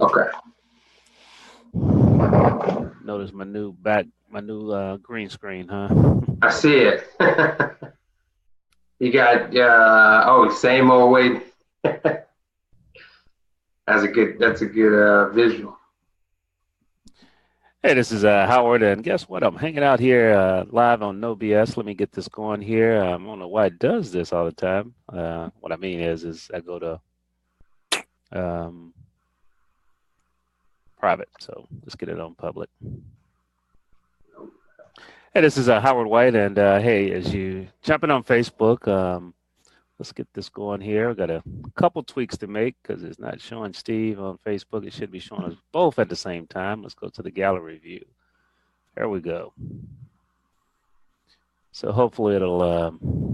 Okay. Notice my new green screen, huh? I see it. You got same old way. That's a good visual. Hey, this is Howard, and guess what? I'm hanging out here live on No BS. Let me get this going here. I don't know why it does this all the time. What I mean is I go to um, private, so let's get it on public. Hey, this is Howard White, and hey, as you jumping on Facebook, let's get this going here. Got a couple tweaks to make because it's not showing Steve on Facebook. It should be showing us both at the same time. Let's go to the gallery view. There we go. So hopefully it'll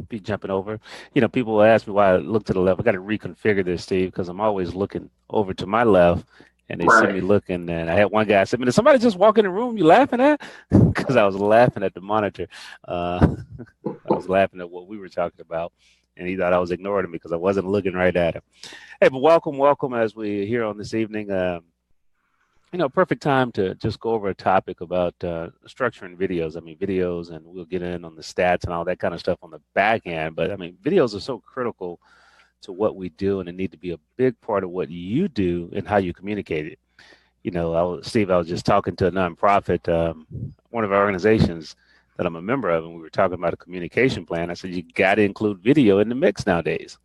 be jumping over. You know, people will ask me why I look to the left. I got to reconfigure this, Steve, because I'm always looking over to my left, and they see me looking. And I had one guy say, "Did somebody just walk in the room? You laughing at?" Because I was laughing at the monitor. I was laughing at what we were talking about, and he thought I was ignoring him because I wasn't looking right at him. Hey, but welcome as we here on this evening. Perfect time to just go over a topic about structuring videos. I mean, videos, and we'll get in on the stats and all that kind of stuff on the back end. But I mean, videos are so critical to what we do, and they need to be a big part of what you do and how you communicate it. Steve, I was just talking to a nonprofit, one of our organizations that I'm a member of, and we were talking about a communication plan. I said, you got to include video in the mix nowadays.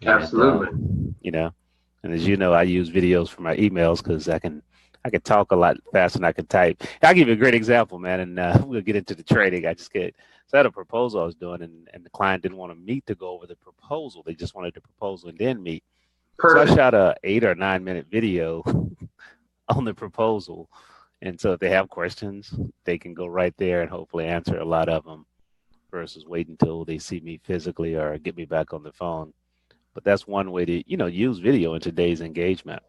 Absolutely. And as you know, I use videos for my emails because I can talk a lot faster than I can type. I'll give you a great example, man, and we'll get into the trading. I had a proposal I was doing, and the client didn't want to meet to go over the proposal. They just wanted the proposal and then meet. Perfect. So I shot a 8 or 9 minute video on the proposal. And so if they have questions, they can go right there and hopefully answer a lot of them versus wait until they see me physically or get me back on the phone. But that's one way to, use video in today's engagement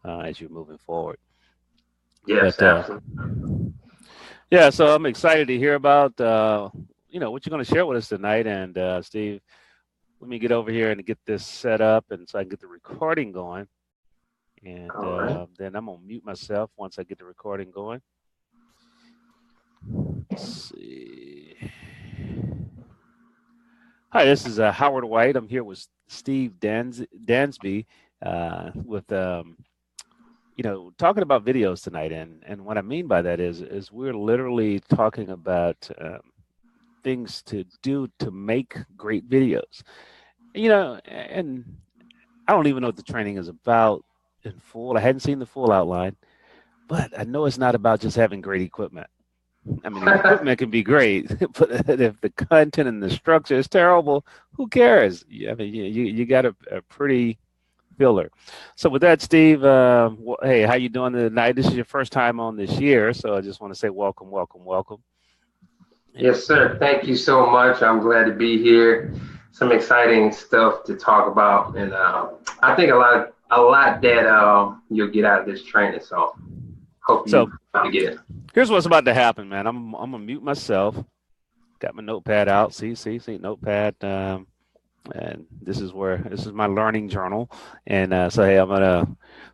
as you're moving forward. Yes, absolutely. Yeah, so I'm excited to hear about, what you're going to share with us tonight. And Steve, let me get over here and get this set up and so I can get the recording going. And then I'm going to mute myself once I get the recording going. Let's see. Hi, this is Howard White. I'm here with Steve Dansby with, talking about videos tonight. And what I mean by that is we're literally talking about things to do to make great videos. And I don't even know what the training is about in full. I hadn't seen the full outline, but I know it's not about just having great equipment. I mean, the equipment can be great, but if the content and the structure is terrible, who cares? I mean, you got a pretty filler. So with that, Steve, hey, how you doing tonight? This is your first time on this year, so I just want to say welcome. Yes, sir. Thank you so much. I'm glad to be here. Some exciting stuff to talk about, and I think a lot that you'll get out of this training. So hope you get it. Here's what's about to happen, man. I'm gonna mute myself. Got my notepad out. See, notepad. And this is my learning journal. And so hey, I'm gonna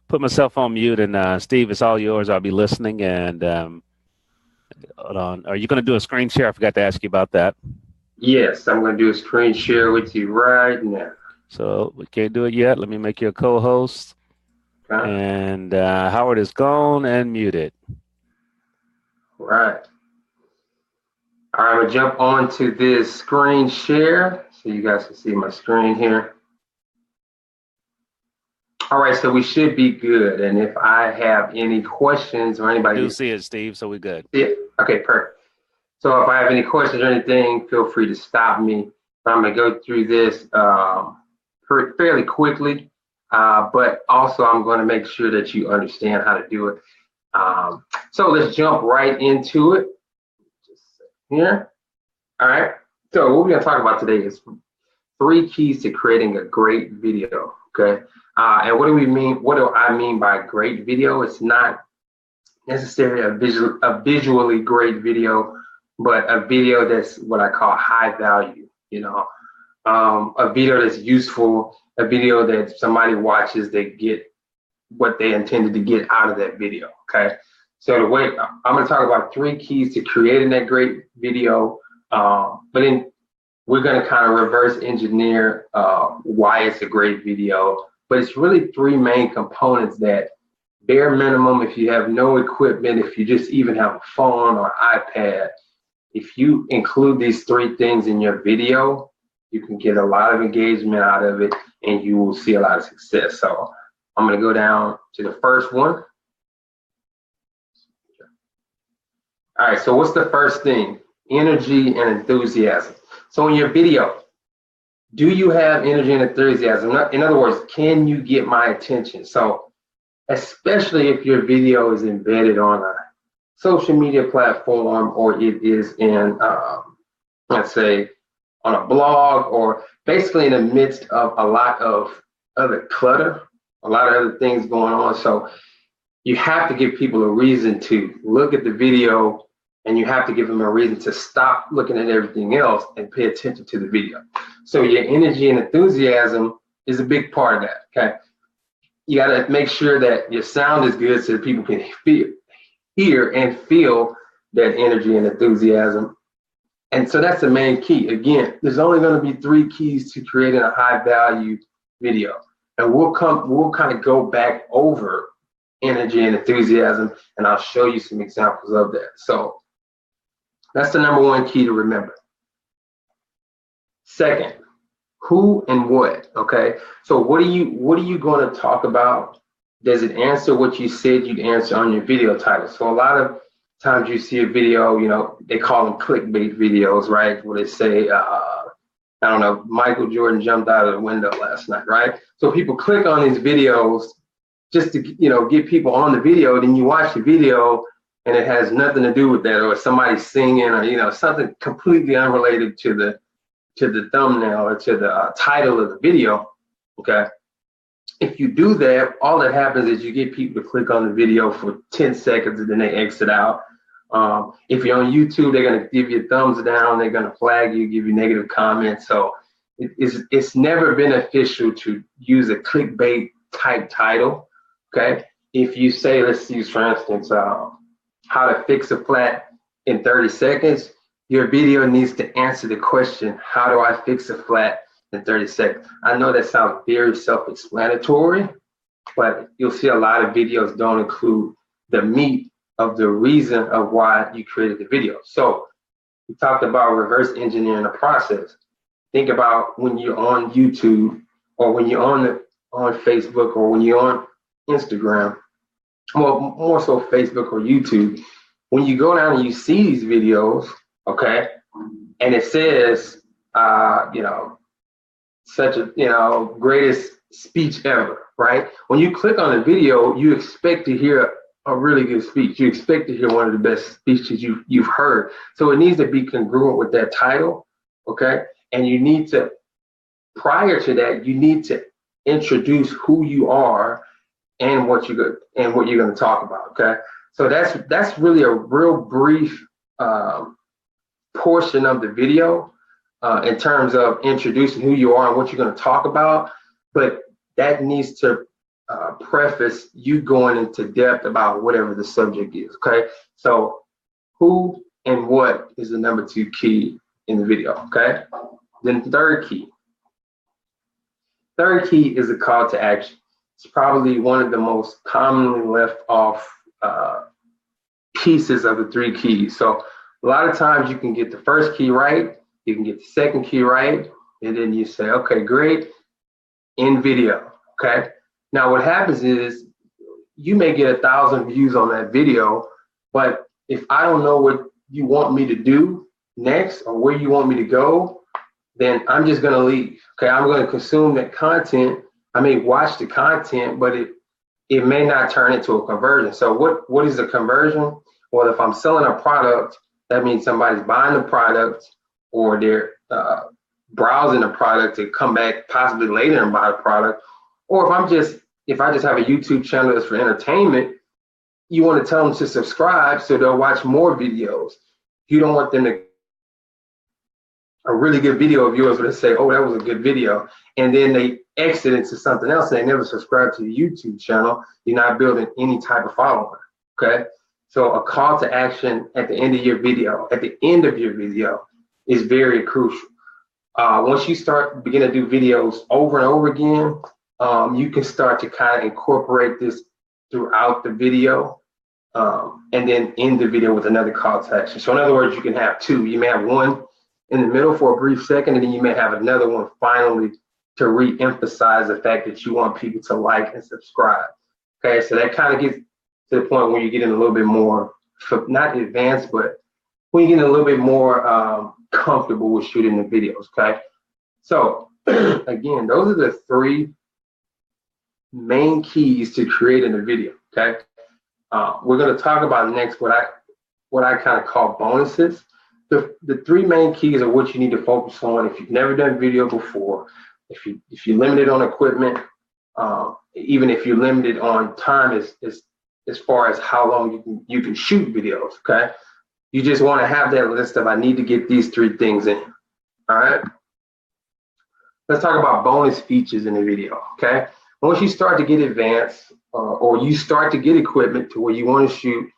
put myself on mute. And Steve, it's all yours. I'll be listening. And hold on. Are you gonna do a screen share? I forgot to ask you about that. Yes, I'm gonna do a screen share with you right now. So we can't do it yet. Let me make you a co-host. Okay. And Howard is gone and muted. Right. All right, I'm gonna jump onto this screen share so you guys can see my screen here. All right, so we should be good. And if I have any questions or anybody... I do see it, Steve, so we're good. Yeah. Okay, perfect. So if I have any questions or anything, feel free to stop me. I'm gonna go through this fairly quickly, but also I'm gonna make sure that you understand how to do it. So let's jump right into it. Just here. All right. So what we're going to talk about today is 3 keys to creating a great video. Okay. And what do we mean? What do I mean by great video? It's not necessarily a visually great video, but a video that's what I call high value. A video that's useful, a video that somebody watches, they get what they intended to get out of that video, okay? So the way I'm gonna talk about 3 keys to creating that great video, but then we're gonna kind of reverse engineer why it's a great video. But it's really 3 main components that, bare minimum, if you have no equipment, if you just even have a phone or iPad, if you include these 3 things in your video, you can get a lot of engagement out of it and you will see a lot of success. So I'm gonna go down to the first one. All right, so what's the first thing? Energy and enthusiasm. So in your video, do you have energy and enthusiasm? In other words, can you get my attention? So especially if your video is embedded on a social media platform, or it is in, let's say, on a blog, or basically in the midst of a lot of other clutter, a lot of other things going on. So you have to give people a reason to look at the video, and you have to give them a reason to stop looking at everything else and pay attention to the video. So your energy and enthusiasm is a big part of that, okay? You gotta make sure that your sound is good so that people can hear and feel that energy and enthusiasm. And so that's the main key. Again, there's only gonna be 3 keys to creating a high value video. And we'll kind of go back over energy and enthusiasm, and I'll show you some examples of that. So that's the number 1 key to remember. Second, who and what, okay? So what are you going to talk about? Does it answer what you said you'd answer on your video title? So a lot of times you see a video, you know, they call them clickbait videos, right? Where they say, I don't know, Michael Jordan jumped out of the window last night, right? So people click on these videos just to, you know, get people on the video. Then you watch the video and it has nothing to do with that, or somebody singing, or, you know, something completely unrelated to the thumbnail or to the title of the video, okay? If you do that, all that happens is you get people to click on the video for 10 seconds and then they exit out. If you're on YouTube, they're gonna give you a thumbs down, they're gonna flag you, give you negative comments. So it's never beneficial to use a clickbait type title, okay? If you say, let's use for instance, how to fix a flat in 30 seconds, your video needs to answer the question, how do I fix a flat in 30 seconds? I know that sounds very self-explanatory, but you'll see a lot of videos don't include the meat of the reason of why you created the video. So we talked about reverse engineering the process. Think about when you're on YouTube, or when you're on Facebook, or when you're on Instagram, well, more so Facebook or YouTube. When you go down and you see these videos, okay, and it says, you know, such a, you know, greatest speech ever, right? When you click on the video, you expect to hear a really good speech. You expect to hear one of the best speeches you've heard. So it needs to be congruent with that title, okay? And you need to, prior to that, you need to introduce who you are and what you're going to talk about, okay? So that's really a real brief portion of the video in terms of introducing who you are and what you're going to talk about, but that needs to preface you going into depth about whatever the subject is, okay? So who and what is the number 2 key in the video, okay? Then third key is a call to action. It's probably one of the most commonly left off pieces of the 3 keys. So a lot of times you can get the first key right, you can get the second key right, and then you say, okay, great, in video, okay? Now what happens is you may get 1,000 views on that video, but if I don't know what you want me to do next or where you want me to go, then I'm just gonna leave, okay? I'm gonna consume that content. I may watch the content, but it may not turn into a conversion. So what is a conversion? Well, if I'm selling a product, that means somebody's buying the product, or they're browsing the product to come back possibly later and buy the product. Or if I just have a YouTube channel that's for entertainment, you want to tell them to subscribe so they'll watch more videos. You don't want them to, a really good video of yours where they say, oh, that was a good video, and then they exit into something else and they never subscribe to the YouTube channel, you're not building any type of following, okay? So a call to action at the end of your video, is very crucial. Once you begin to do videos over and over again, you can start to kind of incorporate this throughout the video, and then end the video with another call to action. So in other words, you can have two. You may have one in the middle for a brief second, and then you may have another one finally to re-emphasize the fact that you want people to like and subscribe. Okay, so that kind of gets to the point where you get in a little bit more, not advanced, but when you get a little bit more comfortable with shooting the videos, okay? So again, those are the three main keys to creating a video, okay? We're gonna talk about next what I kind of call bonuses. The three main keys are what you need to focus on if you've never done video before, if you're limited on equipment, even if you're limited on time as far as how long you can shoot videos, okay? You just want to have that list of I need to get these three things in, all right? Let's talk about bonus features in the video, okay? Once you start to get advanced or you start to get equipment to where you want to shoot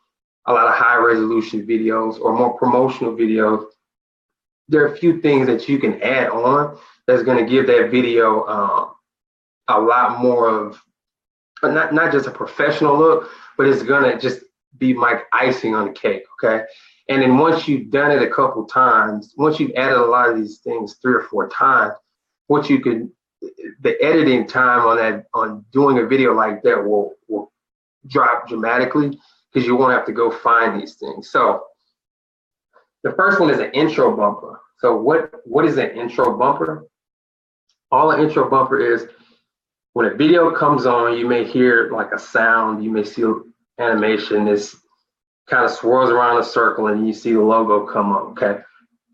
a lot of high resolution videos or more promotional videos, there are a few things that you can add on that's going to give that video a lot more of, not just a professional look, but it's going to just be like icing on the cake, okay? And then once you've done it a couple times, once you've added a lot of these things 3 or 4 times, the editing time on doing a video like that will drop dramatically because you won't have to go find these things. So the first one is an intro bumper. So what is an intro bumper? All an intro bumper is when a video comes on, you may hear like a sound, you may see animation, this kind of swirls around a circle and you see the logo come up, okay?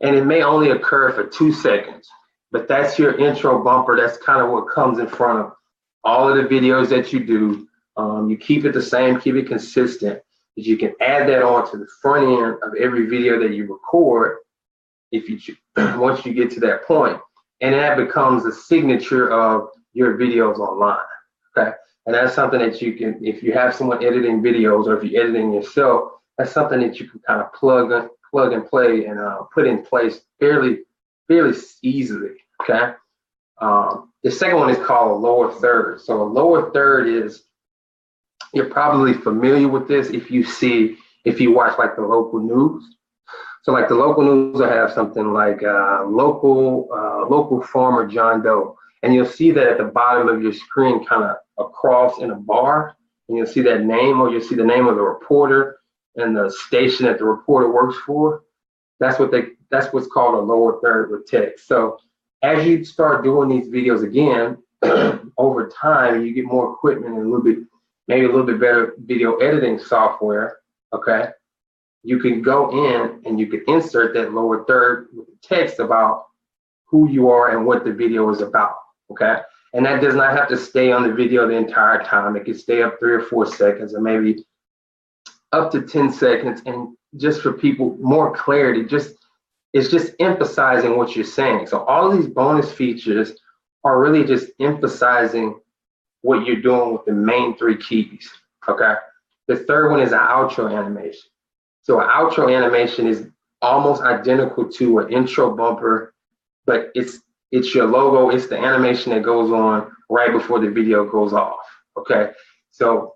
And it may only occur for 2 seconds, but that's your intro bumper. That's kind of what comes in front of all of the videos that you do. You keep it the same, keep it consistent, but you can add that on to the front end of every video that you record if you once you get to that point. And that becomes a signature of your videos online, okay? And that's something that you can, if you have someone editing videos or if you're editing yourself, that's something that you can kind of plug and play and put in place fairly easily, okay? The second one is called a lower third. So a lower third is, you're probably familiar with this if you watch like the local news. So like the local news will have something like local farmer John Doe. And you'll see that at the bottom of your screen kind of across in a bar. And you'll see that name, or you'll see the name of the reporter and the station that the reporter works for. That's what's called a lower third with text. So as you start doing these videos again, over time, you get more equipment and maybe a little bit better video editing software, okay? You can go in and you can insert that lower third with text about who you are and what the video is about, okay? And that does not have to stay on the video the entire time. It can stay up 3 or 4 seconds, or maybe up to 10 seconds. And just for people, more clarity, it's just emphasizing what you're saying. So all of these bonus features are really just emphasizing what you're doing with the main 3 keys, okay? The third one is an outro animation. So an outro animation is almost identical to an intro bumper, but it's your logo, it's the animation that goes on right before the video goes off, okay? So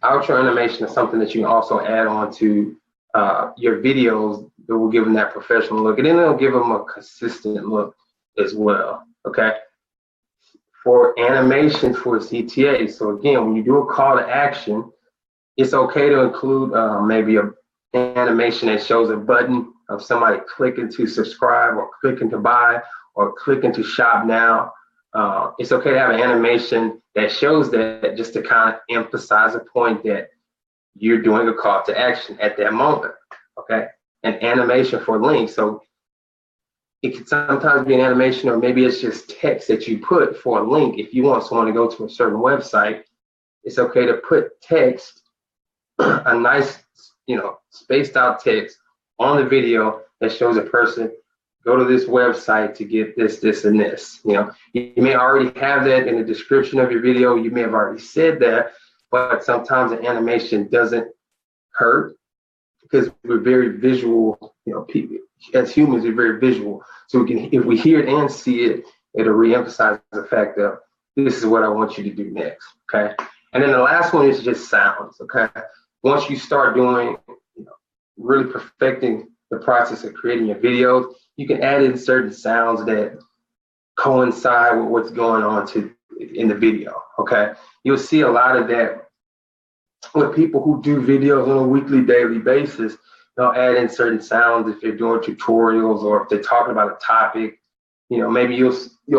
outro animation is something that you can also add on to your videos that will give them that professional look, and then it'll give them a consistent look as well, okay? For animation for CTA, so again, when you do a call to action, it's okay to include maybe an animation that shows a button of somebody clicking to subscribe or clicking to buy or clicking to shop now. It's okay to have an animation that shows that, just to kind of emphasize a point that you're doing a call to action at that moment, okay? An animation for links. So it can sometimes be an animation, or maybe it's just text that you put for a link. If you want someone to go to a certain website, it's okay to put text, a nice, spaced out text on the video that shows a person go to this website to get this, this, and this. You know, you may already have that in the description of your video. You may have already said that, but sometimes an animation doesn't hurt because we're very visual. You know, people, as humans, we're very visual. So we can, if we hear it and see it, it'll reemphasize the fact that this is what I want you to do next. Okay. And then the last one is just sounds. Okay. Once you start doing, you know, really perfecting the process of creating your videos, you can add in certain sounds that coincide with what's going on in the video. Okay. You'll see a lot of that with people who do videos on a weekly, daily basis. They'll add in certain sounds if they're doing tutorials or if they're talking about a topic. You know, maybe you'll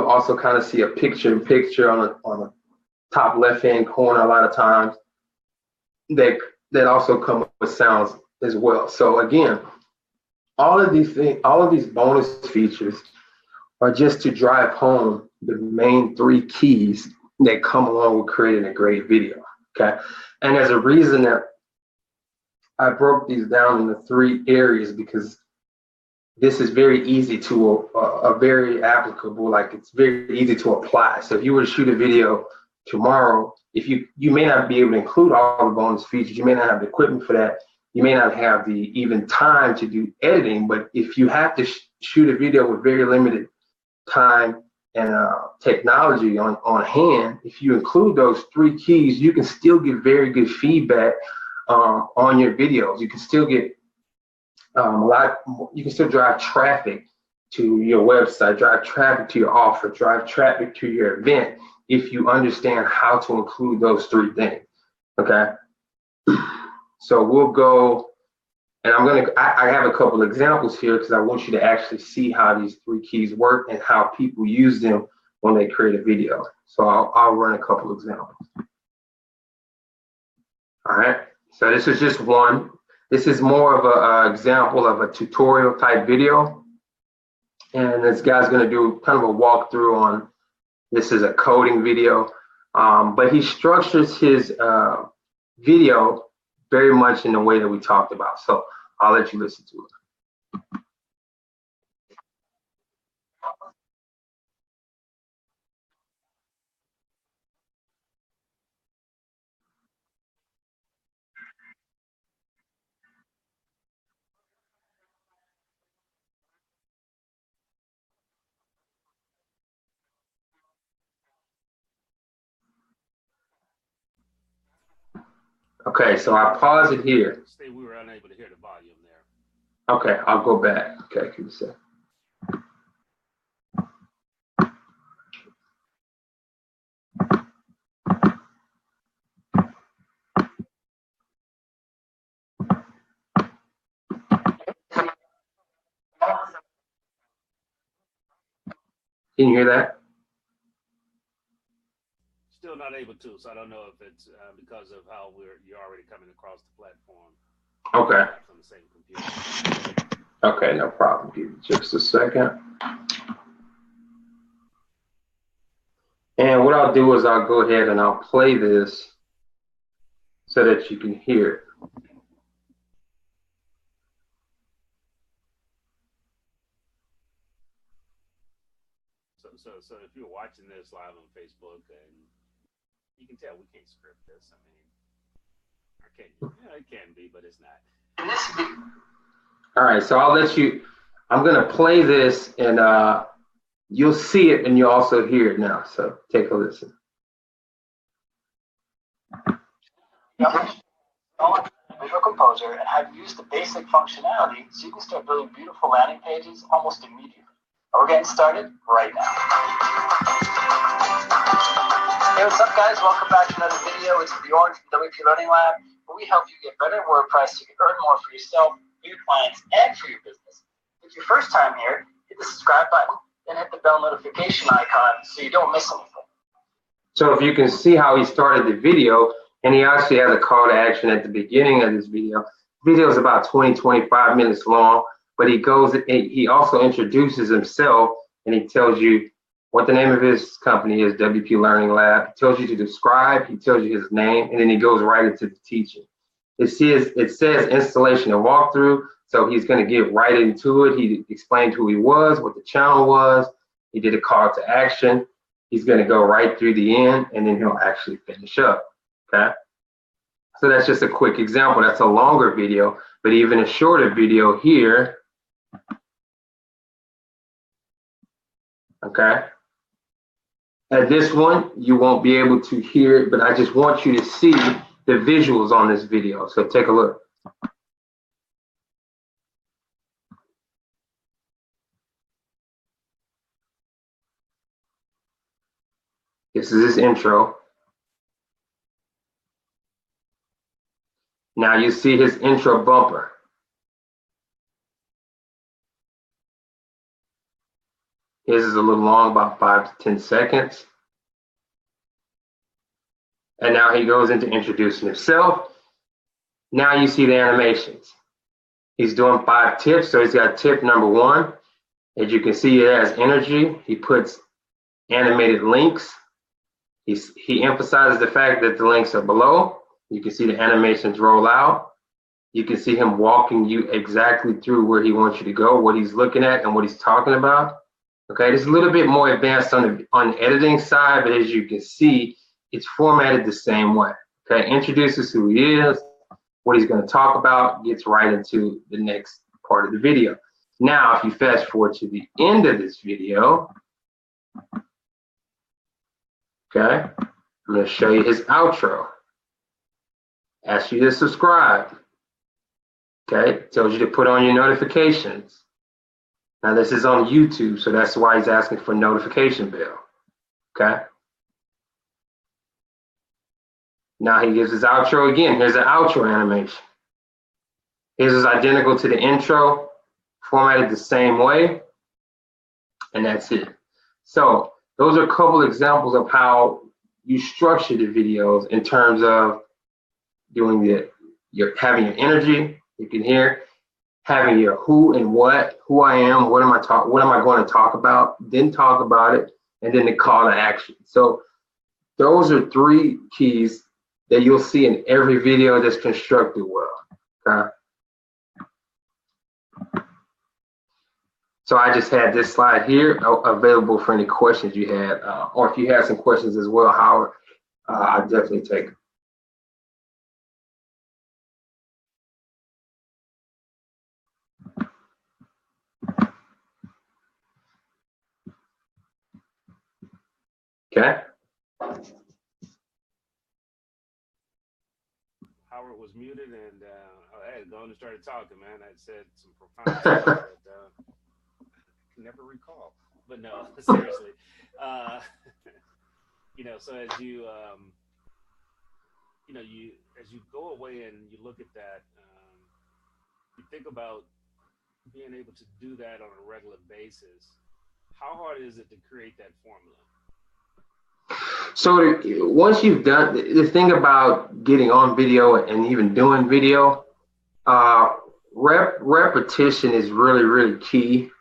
also kind of see a picture on the top left-hand corner a lot of times that also come up with sounds as well. So again, all of these things, all of these bonus features are just to drive home the main 3 keys that come along with creating a great video. Okay. And there's a reason that I broke these down into 3 areas, because this is very easy to, very applicable, like it's very easy to apply. So if you were to shoot a video tomorrow, if you may not be able to include all the bonus features, you may not have the equipment for that, you may not have the even time to do editing, but if you have to shoot a video with very limited time and technology on hand, if you include those 3 keys, you can still get very good feedback on your videos. You can still get you can still drive traffic to your website, drive traffic to your offer, drive traffic to your event if you understand how to include those 3 things. Okay. So we'll go, and I have a couple examples here because I want you to actually see how these 3 keys work and how people use them when they create a video. So I'll run a couple examples. All right. So this is just one. This is more of an example of a tutorial type video. And this guy's going to do kind of a walkthrough on, this is a coding video, but he structures his video very much in the way that we talked about. So I'll let you listen to it. Okay, so I pause it here. Steve, we were unable to hear the volume there. Okay, I'll go back. Okay, give me a second. Can you hear that? Still not able to, so I don't know if it's because of how you're already coming across the platform. Okay. From the same computer. Okay, no problem. Give me just a second. And what I'll do is I'll go ahead and I'll play this so that you can hear it. So if you're watching this live on Facebook, and you can tell we can't script this. I mean, or can you? Yeah, it can be, but it's not. All right, so I'll let you, I'm gonna play this and you'll see it and you'll also hear it now. So take a listen. Visual Composer and have used the basic functionality so you can start building beautiful landing pages almost immediately. We're getting started right now. Hey, what's up, guys? Welcome back to another video. It's Bjorn from WP Learning Lab, where we help you get better WordPress so you can earn more for yourself, for your clients, and for your business. If it's your first time here, hit the subscribe button, then hit the bell notification icon so you don't miss anything. So if you can see how he started the video, and he actually has a call to action at the beginning of this video. The video is about 20-25 minutes long, but he also introduces himself and he tells you what the name of his company is, WP Learning Lab. He tells you to subscribe, he tells you his name, and then he goes right into the teaching. It says installation and walkthrough, So he's going to get right into it. He explained who he was, what the channel was. He did a call to action. He's going to go right through the end, and then he'll actually finish up. Okay. So that's just a quick example. That's a longer video, but even a shorter video here. Okay. At this one, you won't be able to hear it, but I just want you to see the visuals on this video. So take a look. This is his intro. Now you see his intro bumper. His is a little long, about 5 to 10 seconds. And now he goes into introducing himself. Now you see the animations. He's doing 5 tips. So he's got tip number 1. As you can see, it has energy. He puts animated links. He emphasizes the fact that the links are below. You can see the animations roll out. You can see him walking you exactly through where he wants you to go, what he's looking at, and what he's talking about. Okay, it's a little bit more advanced on the editing side, but as you can see, it's formatted the same way. Okay, introduces who he is, what he's going to talk about, gets right into the next part of the video. Now, if you fast forward to the end of this video, okay, I'm going to show you his outro. Asks you to subscribe. Okay, tells you to put on your notifications. Now this is on YouTube, so that's why he's asking for a notification bell. Okay. Now he gives his outro again. Here's the outro animation. His is identical to the intro, formatted the same way, and that's it. So those are a couple examples of how you structure the videos in terms of doing having your energy. You can hear having your who and what, who I am, what am I going to talk about, then talk about it, and then the call to action. So those are 3 keys that you'll see in every video that's constructed well. Okay. So I just had this slide here available for any questions you had, or if you had some questions as well, Howard, I'll definitely take them. Okay. Howard was muted, and I had gone and started talking, man. I said some profound stuff that I can never recall. But no, seriously. So as you, as you go away and you look at that, you think about being able to do that on a regular basis. How hard is it to create that formula? So once you've done the thing about getting on video and even doing video, repetition is really, really key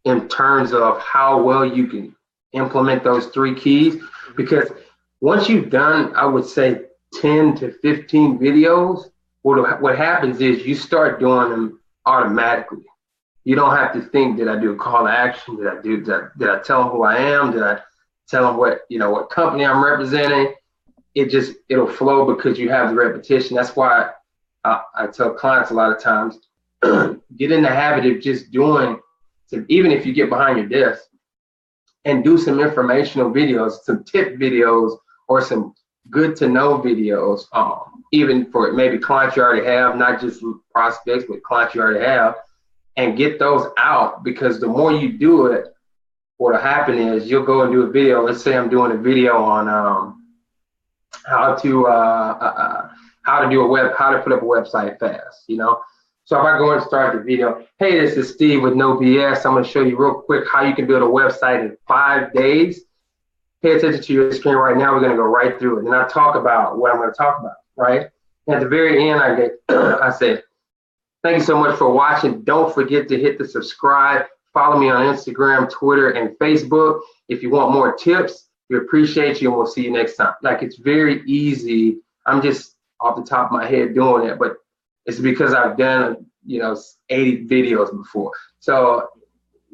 in terms of how well you can implement those 3 keys. Because once you've done, I would say 10 to 15 videos, what happens is you start doing them automatically. You don't have to think, did I do a call to action? Did I tell them who I am? Did I tell them what company I'm representing? It'll flow because you have the repetition. That's why I tell clients a lot of times, get in the habit of just doing, even if you get behind your desk, and do some informational videos, some tip videos, or some good to know videos, even for maybe clients you already have, not just prospects, but clients you already have, and get those out, because the more you do it, what'll happen is you'll go and do a video. Let's say I'm doing a video on how to put up a website fast, So if I go and start the video, hey, this is Steve with No BS. I'm going to show you real quick how you can build a website in 5 days. Pay attention to your screen right now. We're going to go right through it. And I talk about what I'm going to talk about, right? And at the very end, I said, thank you so much for watching. Don't forget to hit the subscribe. Follow me on Instagram, Twitter, and Facebook. If you want more tips, we appreciate you, and we'll see you next time. Like, it's very easy. I'm just off the top of my head doing it, but it's because I've done 80 videos before. So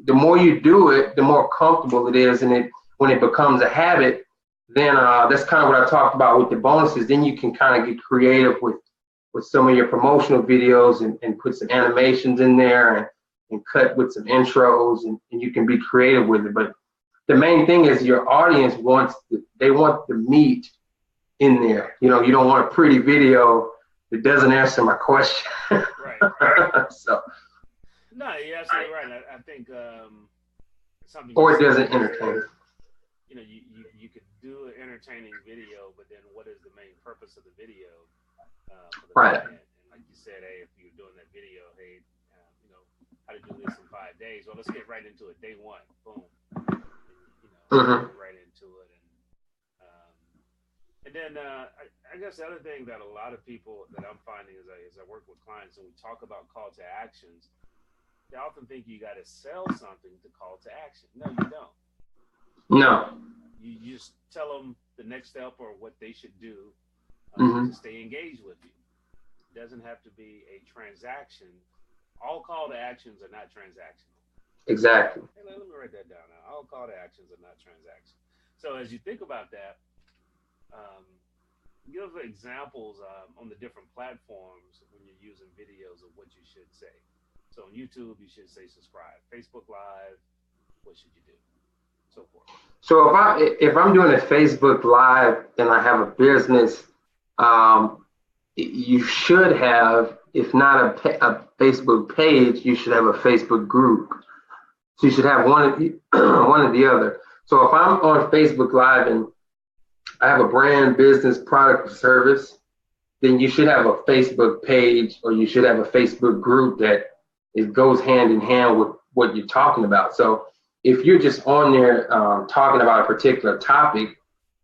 the more you do it, the more comfortable it is. And when it becomes a habit, then that's kind of what I talked about with the bonuses. Then you can kind of get creative with some of your promotional videos and put some animations in there and cut with some intros, and you can be creative with it. But the main thing is your audience want the meat in there. You don't want a pretty video that doesn't answer my question. Right. So. No, you're absolutely right. I think something. Or it doesn't entertain. You could do an entertaining video, but then what is the main purpose of the video? For the right. Client? And like you said, hey, if you're doing that video, hey, how to do this in 5 days. Well, let's get right into it. Day one, boom. And, right into it. And then I guess the other thing that a lot of people that I'm finding as I work with clients and we talk about call to actions, they often think you got to sell something to call to action. No, you don't. No. You just tell them the next step or what they should do to stay engaged with you. It doesn't have to be a transaction. All call to actions are not transactional. Exactly. Hey, let me write that down now. All call to actions are not transactional. So as you think about that, give examples on the different platforms when you're using videos of what you should say. So on YouTube, you should say subscribe. Facebook Live, what should you do? So forth. So if I'm doing a Facebook Live and I have a business, you should have, if not a Facebook page, you should have a Facebook group. So you should have one of the other. So if I'm on Facebook Live and I have a brand, business, product, or service, then you should have a Facebook page or you should have a Facebook group that goes hand in hand with what you're talking about. So if you're just on there talking about a particular topic,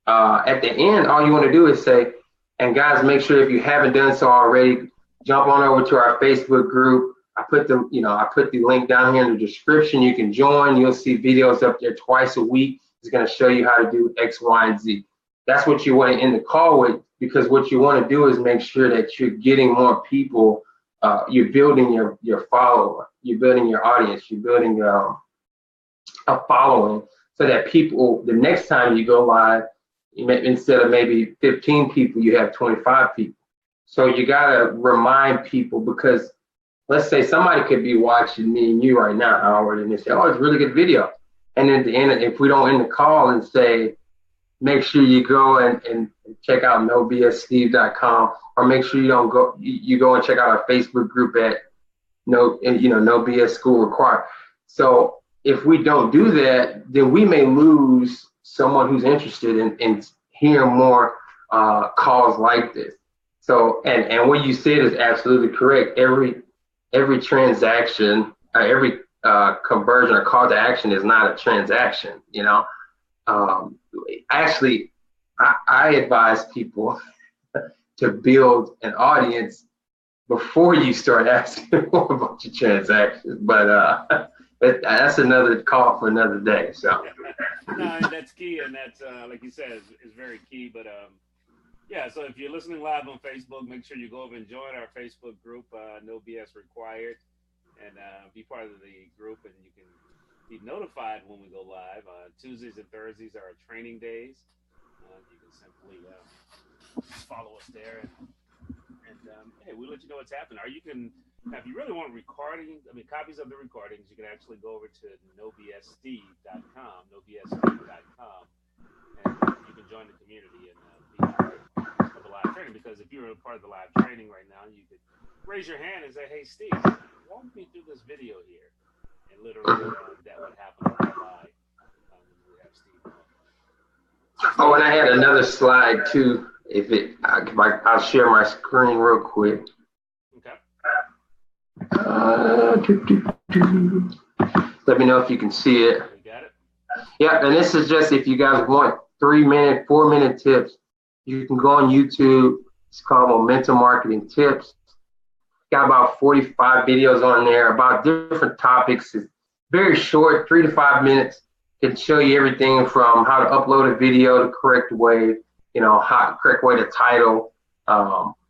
at the end, all you want to do is say, and guys, make sure if you haven't done so already, jump on over to our Facebook group. I put the link down here in the description. You can join. You'll see videos up there twice a week. It's going to show you how to do X, Y, and Z. That's what you want to end the call with, because what you want to do is make sure that you're getting more people. You're building your follower. You're building your audience. You're building a following so that people, the next time you go live, instead of maybe 15 people, you have 25 people. So you got to remind people, because let's say somebody could be watching me and you right now, Howard, and they say, oh, it's a really good video. And at the end, if we don't end the call and say, make sure you go and check out nobssteve.com, or make sure you go and check out our Facebook group at No BS School Required. So if we don't do that, then we may lose someone who's interested in hearing more calls like this. So, and what you said is absolutely correct. Every transaction, every conversion or call to action is not a transaction. Actually, I advise people to build an audience before you start asking for a bunch of transactions. But that's another call for another day. So. No, that's key, and that's like you said, is very key. But yeah, so if you're listening live on Facebook, make sure you go over and join our Facebook group, No BS Required, and be part of the group, and you can be notified when we go live. Tuesdays and Thursdays are our training days. You can simply follow us there, and hey, we'll let you know what's happening. Or you can, if you really want copies of the recordings, you can actually go over to nobssteve.com, nobssteve.com, and you can join the community and be part of the live training. Because if you're a part of the live training right now, you could raise your hand and say, hey, Steve, walk me through this video here. And literally that would happen on the live when we have Steve on. Oh, and I had another slide too. I'll share my screen real quick. Okay. Let me know if you can see it. We got it. Yeah, and this is just if you guys want 3-minute, 4-minute tips, you can go on YouTube. It's called Momentum Marketing Tips. Got about 45 videos on there about different topics. It's very short, 3 to 5 minutes. Can show you everything from how to upload a video the correct way, correct way to title,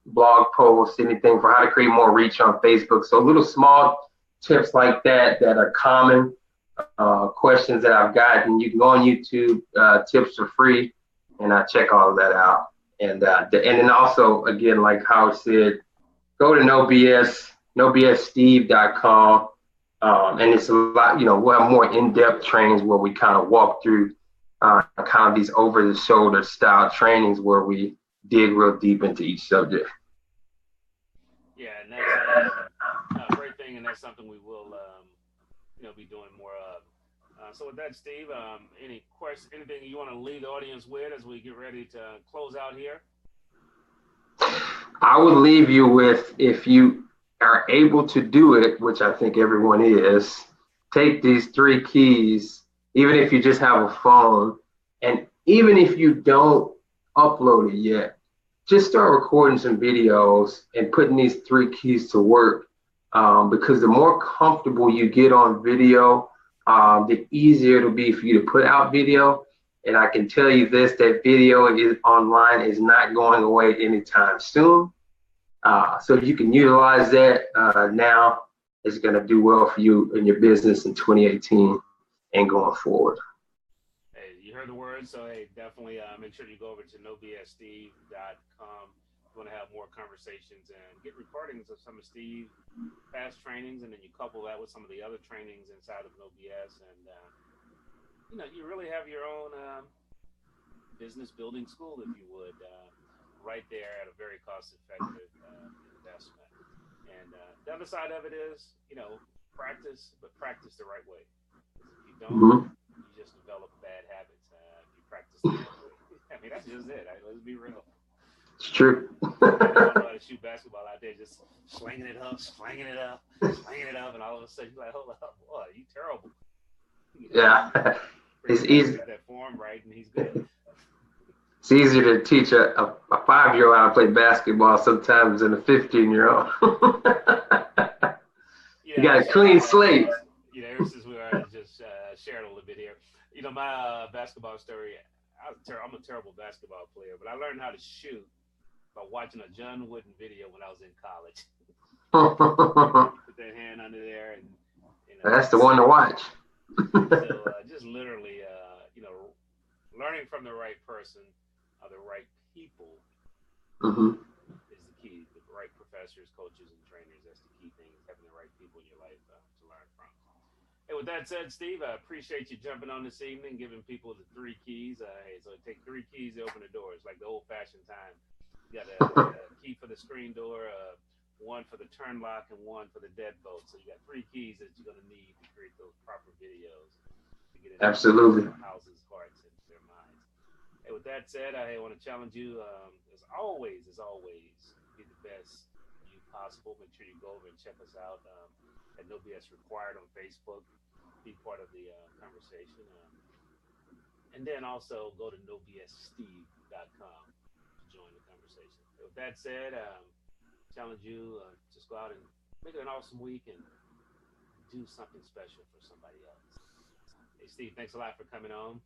blog posts, anything for how to create more reach on Facebook. So little small tips like that that are common questions that I've gotten. You can go on YouTube, tips for free, and I check all of that out. And then also, again, like Howard said, go to nobssteve.com. And it's a lot, we'll have more in-depth trainings where we kind of walk through kind of these over-the-shoulder style trainings where we dig real deep into each subject. Yeah, and that's a great thing, and that's something we will, be doing more of. So with that, Steve, any questions, anything you want to leave the audience with as we get ready to close out here? I would leave you with, if you are able to do it, which I think everyone is, take these 3 keys, even if you just have a phone, and even if you don't upload it yet, just start recording some videos and putting these 3 keys to work. Because the more comfortable you get on video, the easier it'll be for you to put out video. And I can tell you this, that video is online is not going away anytime soon. So if you can utilize that now, it's going to do well for you in your business in 2018 and going forward. Hey, you heard the word, so hey, definitely make sure you go over to nobssteve.com. You want to have more conversations and get recordings of some of Steve's past trainings, and then you couple that with some of the other trainings inside of NoBS, and you really have your own business building school, if you would, right there at a very cost-effective investment. And the other side of it is, practice, but practice the right way. If you don't, you just develop bad habits. If you practice the right way, I mean, that's just it. Let's be real. It's true. I know how to shoot basketball out there, just slinging it up, and all of a sudden you're like, hold up, boy, you terrible. Yeah, it's easy. That form right, and he's good. It's easier to teach a 5-year-old how to play basketball sometimes than a 15-year-old. You got a clean slate. Ever since we were just sharing a little bit here, my basketball story. I'm a terrible basketball player, but I learned how to shoot by watching a John Wooden video when I was in college. Put that hand under there, and that's the one to watch. So just literally, learning from the right person, or the right people, is the key. The right professors, coaches, and trainers. That's the key thing. Is having the right people in your life to learn from. Hey, with that said, Steve, I appreciate you jumping on this evening, giving people the 3 keys. So take 3 keys to open the doors, like the old-fashioned time. You got a key for the screen door, 1 for the turn lock, and 1 for the deadbolt. So you got 3 keys that you're going to need to create those proper videos to get into Absolutely. houses, hearts, and their minds. Hey, with that said, I want to challenge you, as always, be the best you possible. Make sure you go over and check us out at No BS Required on Facebook. Be part of the conversation. And then also go to nobssteve.com to join the conversation. With that said, challenge you, just go out and make it an awesome week and do something special for somebody else. Hey, Steve, thanks a lot for coming on.